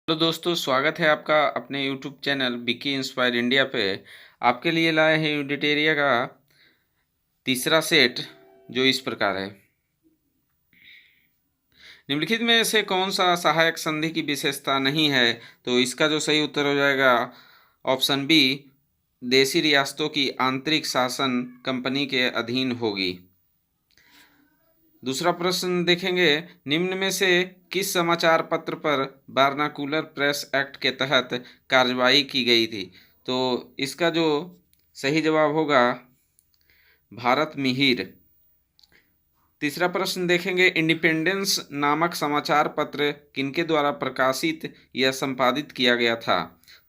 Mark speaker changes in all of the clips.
Speaker 1: Hello दोस्तों, स्वागत है आपका अपने YouTube channel Vicky inspire India पे। आपके लिए लाए हैं यूडिटेरिया का तीसरा सेट, जो इस प्रकार है। निम्नलिखित में से कौन सा सहायक संधि की विशेषता नहीं है? तो इसका जो सही उत्तर हो जाएगा ऑप्शन बी, देशी रियासतों की आंतरिक शासन कंपनी के अधीन होगी। दूसरा प्रश्न देखेंगे, निम्न में से किस समाचार पत्र पर बारनाकुलर प्रेस एक्ट के तहत कार्रवाई की गई थी? तो इसका जो सही जवाब होगा भारत मिहिर। तीसरा प्रश्न देखेंगे, इंडिपेंडेंस नामक समाचार पत्र किनके द्वारा प्रकाशित या संपादित किया गया था?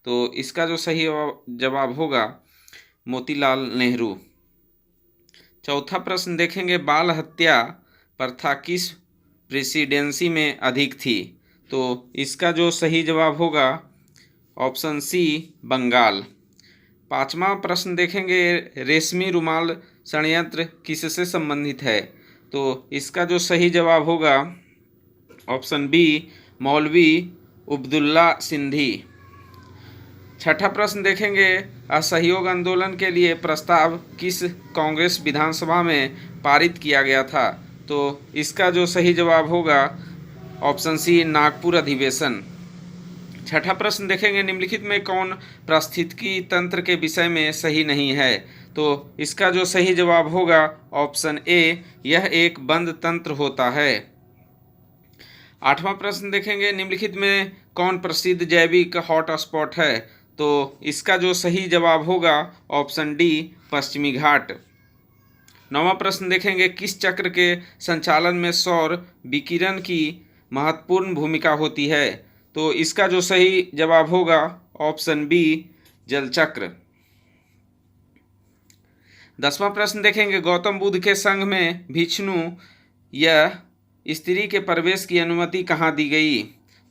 Speaker 1: तो इसका जो सही जवाब होगा मोतीलाल नेहरू। चौथा प्रश्न देखेंगे, बाल हत्या प्रथा किस प्रेसिडेंसी में अधिक थी? तो इसका जो सही जवाब होगा ऑप्शन सी, बंगाल। पांचवा प्रश्न देखेंगे, रेशमी रुमाल षड्यंत्र किससे संबंधित है? तो इसका जो सही जवाब होगा ऑप्शन बी, मौलवी उब्दुल्ला सिंधी। छठा प्रश्न देखेंगे, असहयोग आंदोलन के लिए प्रस्ताव किस कांग्रेस विधानसभा में पारित किया गया था? तो इसका जो सही जवाब होगा ऑप्शन सी, नागपुर अधिवेशन। छठा प्रश्न देखेंगे, निम्नलिखित में कौन पारिस्थितिकी तंत्र के विषय में सही नहीं है? तो इसका जो सही जवाब होगा ऑप्शन ए, यह एक बंद तंत्र होता है। आठवां प्रश्न देखेंगे, निम्नलिखित में कौन प्रसिद्ध जैविक हॉटस्पॉट है? तो इसका जो सही जवाब होगा ऑप्शन डी, पश्चिमी घाट। नौवां प्रश्न देखेंगे, किस चक्र के संचालन में सौर विकिरण की महत्वपूर्ण भूमिका होती है? तो इसका जो सही जवाब होगा ऑप्शन बी, जल चक्र। 10वां प्रश्न देखेंगे, गौतम बुद्ध के संघ में भिक्षु या स्त्री के प्रवेश की अनुमति कहाँ दी गई?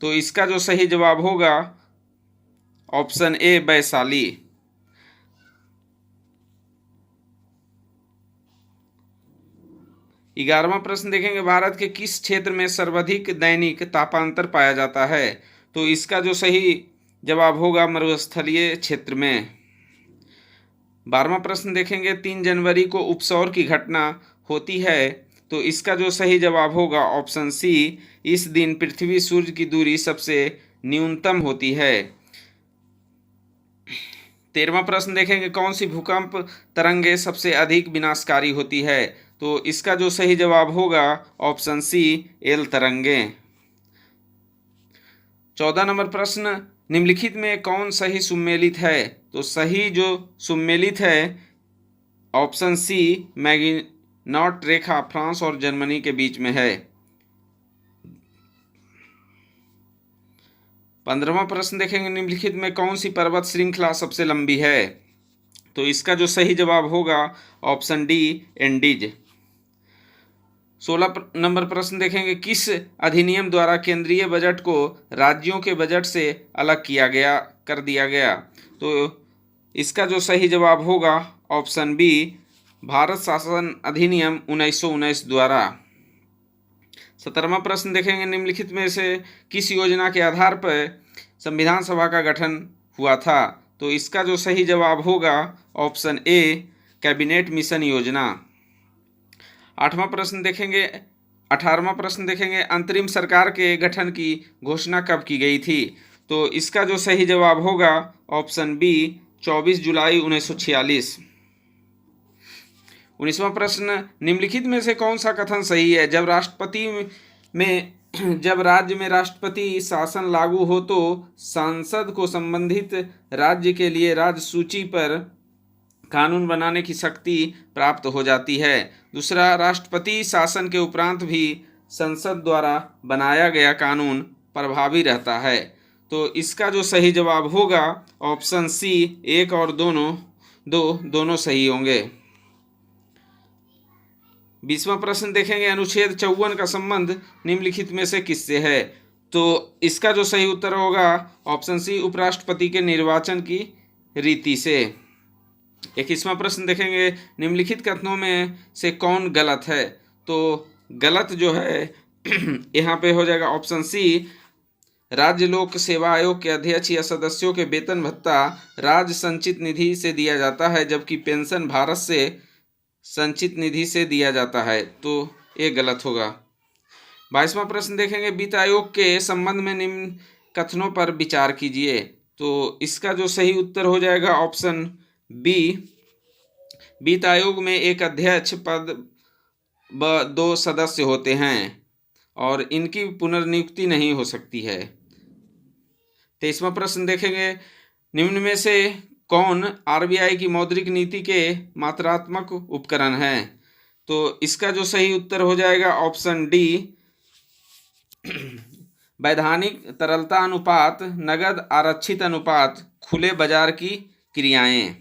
Speaker 1: तो इसका जो सही जवाब होगा ऑप्शन ए, वैशाली। 11वां प्रश्न देखेंगे, भारत के किस क्षेत्र में सर्वाधिक दैनिक तापांतर पाया जाता है? तो इसका जो सही जवाब होगा मरुस्थलीय क्षेत्र में। 12वां प्रश्न देखेंगे, 3 जनवरी को उपसौर की घटना होती है, तो इसका जो सही जवाब होगा ऑप्शन सी, इस दिन पृथ्वी सूर्य की दूरी सबसे न्यूनतम होती है। 13वां प्रश्न देखेंगे, कौन सी भूकंप तरंगे सबसे अधिक विनाशकारी होती है? तो इसका जो सही जवाब होगा ऑप्शन सी, एल तरंगे। 14 नंबर प्रश्न, निम्नलिखित में कौन सही सुमेलित है? तो सही जो सुमेलित है ऑप्शन सी, मैगिनॉट रेखा फ्रांस और जर्मनी के बीच में है। 15वां प्रश्न देखेंगे, निम्नलिखित में कौन सी पर्वत श्रृंखला सबसे लंबी है? तो इसका जो सही जवाब होगा ऑप्शन डी, एंडीज। 16 नंबर प्रश्न देखेंगे, किस अधिनियम द्वारा केंद्रीय बजट को राज्यों के बजट से अलग कर दिया गया? तो इसका जो सही जवाब होगा ऑप्शन बी, भारत शासन अधिनियम 1919 द्वारा। 17वां प्रश्न देखेंगे, निम्नलिखित में से किस योजना के आधार पर संविधान सभा का गठन हुआ था? तो इसका जो सही जवाब होगा ऑप्शन ए, कैबिनेट मिशन योजना। 18वां प्रश्न देखेंगे, अंतरिम सरकार के गठन की घोषणा कब की गई थी? तो इसका जो सही जवाब होगा ऑप्शन बी, 24 जुलाई 1946। 19वां प्रश्न, निम्नलिखित में से कौन सा कथन सही है? जब राज्य में राष्ट्रपति शासन लागू हो तो सांसद को संबंधित राज्य के लिए राज्य सूची पर कानून बनाने की शक्ति प्राप्त हो जाती है। दूसरा, राष्ट्रपति शासन के उपरांत भी संसद द्वारा बनाया गया कानून प्रभावी रहता है। तो इसका जो सही जवाब होगा ऑप्शन सी, एक और दोनों सही होंगे। 20वां प्रश्न देखेंगे, अनुच्छेद 54 का संबंध निम्नलिखित में से किससे है? तो इसका जो सही उत्तर होगा ऑप्शन सी, उपराष्ट्रपति के निर्वाचन की रीति से। 21वां प्रश्न देखेंगे, निम्नलिखित कथनों में से कौन गलत है? तो गलत जो है यहाँ पे हो जाएगा ऑप्शन सी, राज्य लोक सेवा आयोग के अध्यक्ष या सदस्यों के वेतन भत्ता राज्य संचित निधि से दिया जाता है, जबकि पेंशन भारत से संचित निधि से दिया जाता है, तो ये गलत होगा। 22वां प्रश्न देखेंगे, वित्त आयोग के संबंध में निम्न कथनों पर विचार कीजिए। तो इसका जो सही उत्तर हो जाएगा ऑप्शन बी, वित्त आयोग में एक अध्यक्ष पद व 2 सदस्य होते हैं और इनकी पुनर्नियुक्ति नहीं हो सकती है। 23वां प्रश्न देखेंगे, निम्न में से कौन आरबीआई की मौद्रिक नीति के मात्रात्मक उपकरण है? तो इसका जो सही उत्तर हो जाएगा ऑप्शन डी, वैधानिक तरलता अनुपात, नगद आरक्षित अनुपात, खुले बाजार की क्रियाएं।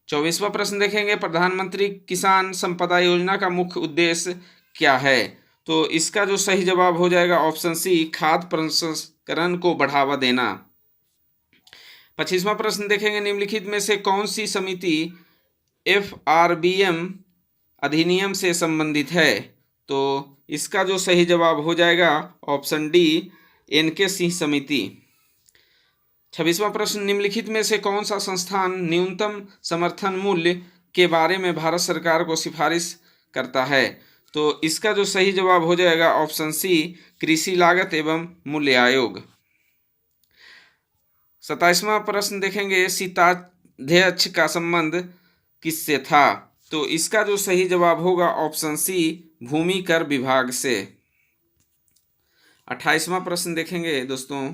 Speaker 1: 24वां प्रश्न देखेंगे, प्रधानमंत्री किसान संपदा योजना का मुख्य उद्देश्य क्या है? तो इसका जो सही जवाब हो जाएगा ऑप्शन सी, खाद्य प्रसंस्करण को बढ़ावा देना। 25वां प्रश्न देखेंगे, निम्नलिखित में से कौन सी समिति FRBM अधिनियम से संबंधित है? तो इसका जो सही जवाब हो जाएगा ऑप्शन डी, NK सिंह समिति। 26वां प्रश्न, निम्नलिखित में से कौन सा संस्थान न्यूनतम समर्थन मूल्य के बारे में भारत सरकार को सिफारिश करता है? तो इसका जो सही जवाब हो जाएगा ऑप्शन सी, कृषि लागत एवं मूल्य आयोग। 27वां प्रश्न देखेंगे, शीताध्यक्ष का संबंध किससे था? तो इसका जो सही जवाब होगा ऑप्शन सी, भूमि कर विभाग से। 28वां प्रश्न देखेंगे दोस्तों,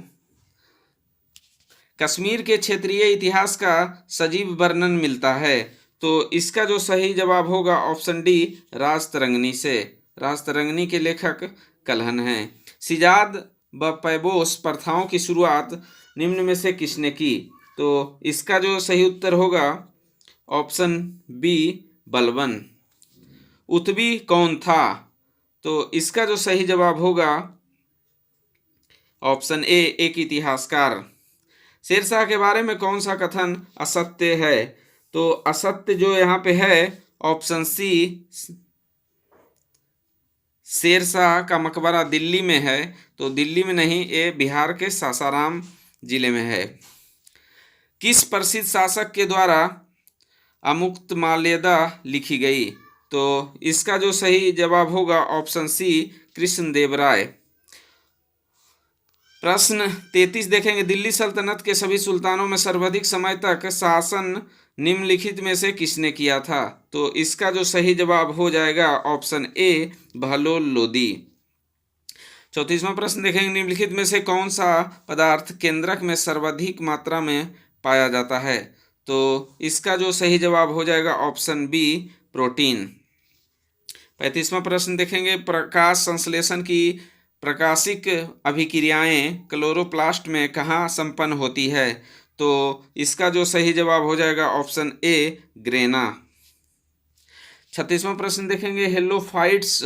Speaker 1: कश्मीर के क्षेत्रीय इतिहास का सजीव वर्णन मिलता है। तो इसका जो सही जवाब होगा ऑप्शन डी, राजतरंगिणी से। राजतरंगिणी के लेखक कल्हण हैं। सिजाद व पैबोस प्रथाओं की शुरुआत निम्न में से किसने की? तो इसका जो सही उत्तर होगा ऑप्शन बी, बलबन। उतबी कौन था? तो इसका जो सही जवाब होगा ऑप्शन ए, एक इतिहासकार। शेरशाह के बारे में कौन सा कथन असत्य है? तो असत्य जो यहाँ पे है ऑप्शन सी, शेरशाह का मकबरा दिल्ली में है। तो दिल्ली में नहीं, ये बिहार के सासाराम जिले में है। किस प्रसिद्ध शासक के द्वारा अमुक्तमाल्यदा लिखी गई? तो इसका जो सही जवाब होगा ऑप्शन सी, कृष्णदेवराय। प्रश्न 33 देखेंगे, दिल्ली सल्तनत के सभी सुल्तानों में सर्वाधिक समय तक शासन निम्नलिखित में से किसने किया था? तो इसका जो सही जवाब हो जाएगा ऑप्शन ए, बहलोल लोदी। 34वां प्रश्न देखेंगे, निम्नलिखित में से कौन सा पदार्थ केंद्रक में सर्वाधिक मात्रा में पाया जाता है? तो इसका जो सही जवाब हो जाएगा ऑप्शन बी, प्रोटीन। 35वां प्रश्न देखेंगे, प्रकाश संश्लेषण की प्रकाशिक अभिक्रियाएं क्लोरोप्लास्ट में कहाँ संपन्न होती है? तो इसका जो सही जवाब हो जाएगा ऑप्शन ए, ग्रेना। 36वां प्रश्न देखेंगे, हेलोफाइट्स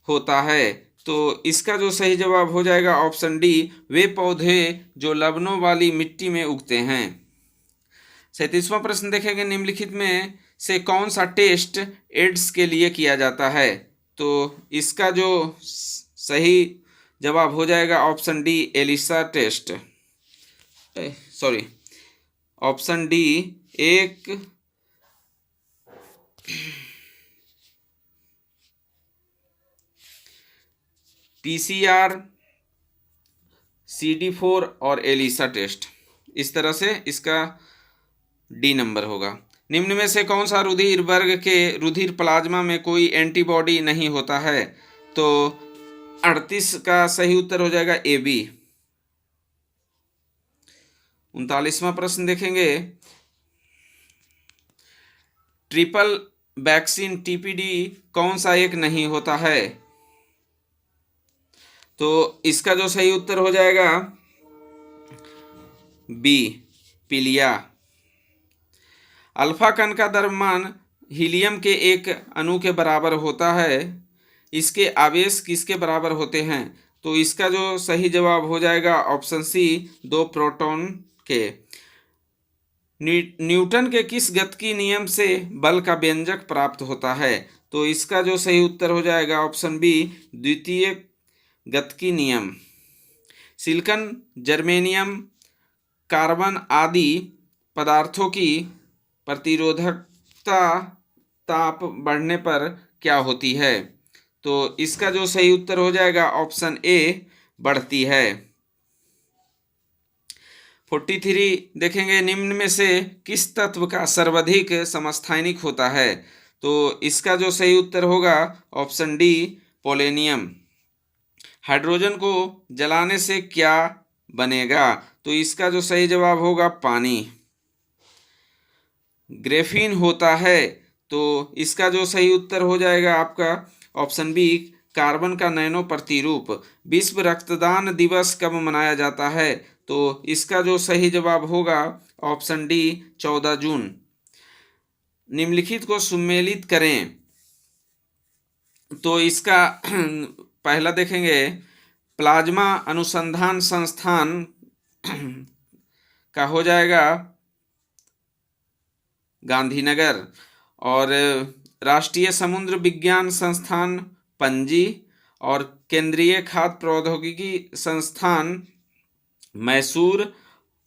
Speaker 1: होता है। तो इसका जो सही जवाब हो जाएगा ऑप्शन डी, वे पौधे जो लवणों वाली मिट्टी में उगते हैं। 37वां प्रश्न देखेंगे, निम्नलिखित में से कौन सा टेस्ट एड्स के लिए किया जाता है? तो इसका जो सही जवाब हो जाएगा option D, ELISA test. Sorry, option D, एक PCR, CD4 और एलिसा टेस्ट। इस तरह से इसका डी नंबर होगा। निम्न में से कौन सा रुधिर वर्ग के रुधिर प्लाज्मा में कोई एंटीबॉडी नहीं होता है? तो 38 का सही उत्तर हो जाएगा ए, बी। 39वां प्रश्न देखेंगे, ट्रिपल वैक्सीन TPD कौन सा एक नहीं होता है? तो इसका जो सही उत्तर हो जाएगा बी, पीलिया। अल्फा कण का द्रव्यमान हीलियम के एक अणु के बराबर होता है, इसके आवेश किसके बराबर होते हैं? तो इसका जो सही जवाब हो जाएगा ऑप्शन सी, 2 प्रोटॉन के। न्यूटन के किस गतिकी नियम से बल का व्यंजक प्राप्त होता है? तो इसका जो सही उत्तर हो जाएगा ऑप्शन बी, द्वितीय गतिकी नियम। सिलिकॉन, जर्मेनियम, कार्बन आदि पदार्थों की प्रतिरोधकता ताप बढ़ने पर क्या होती है? तो इसका जो सही उत्तर हो जाएगा ऑप्शन ए, बढ़ती है। 43 देखेंगे, निम्न में से किस तत्व का सर्वाधिक समस्थानिक होता है? तो इसका जो सही उत्तर होगा ऑप्शन डी, पोलेनियम। हाइड्रोजन को जलाने से क्या बनेगा? तो इसका जो सही जवाब होगा पानी। ग्रेफीन होता है, तो इसका जो सही उत्तर हो जाएगा आपका ऑप्शन बी, कार्बन का नैनो प्रतिरूप। विश्व रक्तदान दिवस कब मनाया जाता है? तो इसका जो सही जवाब होगा ऑप्शन डी, 14 जून। निम्नलिखित को सुमेलित करें। तो इसका पहला देखेंगे, प्लाज्मा अनुसंधान संस्थान का हो जाएगा गांधीनगर, और राष्ट्रीय समुद्र विज्ञान संस्थान पणजी, और केंद्रीय खाद्य प्रौद्योगिकी संस्थान मैसूर,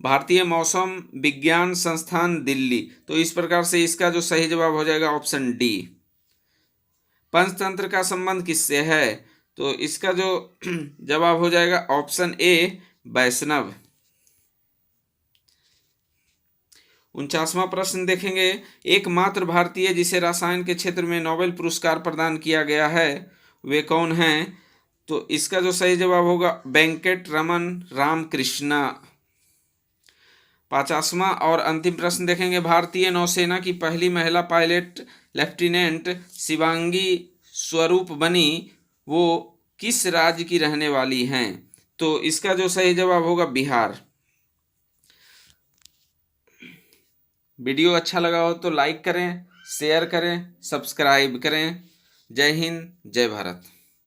Speaker 1: भारतीय मौसम विज्ञान संस्थान दिल्ली। तो इस प्रकार से इसका जो सही जवाब हो जाएगा ऑप्शन डी। पंचतंत्र का संबंध किससे है? तो इसका जो जवाब हो जाएगा ऑप्शन ए, वैष्णव। 49वां प्रश्न देखेंगे, एकमात्र भारतीय जिसे रसायन के क्षेत्र में नोबेल पुरस्कार प्रदान किया गया है वे कौन हैं? तो इसका जो सही जवाब होगा वेंकट रमन रामकृष्णा। 50वां और अंतिम प्रश्न देखेंगे, भारतीय नौसेना की पहली महिला पायलट लेफ्टिनेंट शिवांगी स्वरूप बनी, वो किस राज्य की रहने वाली हैं? तो इसका जो सही जवाब होगा बिहार। वीडियो अच्छा लगा हो तो लाइक करें, शेयर करें, सब्सक्राइब करें। जय हिंद, जय भारत।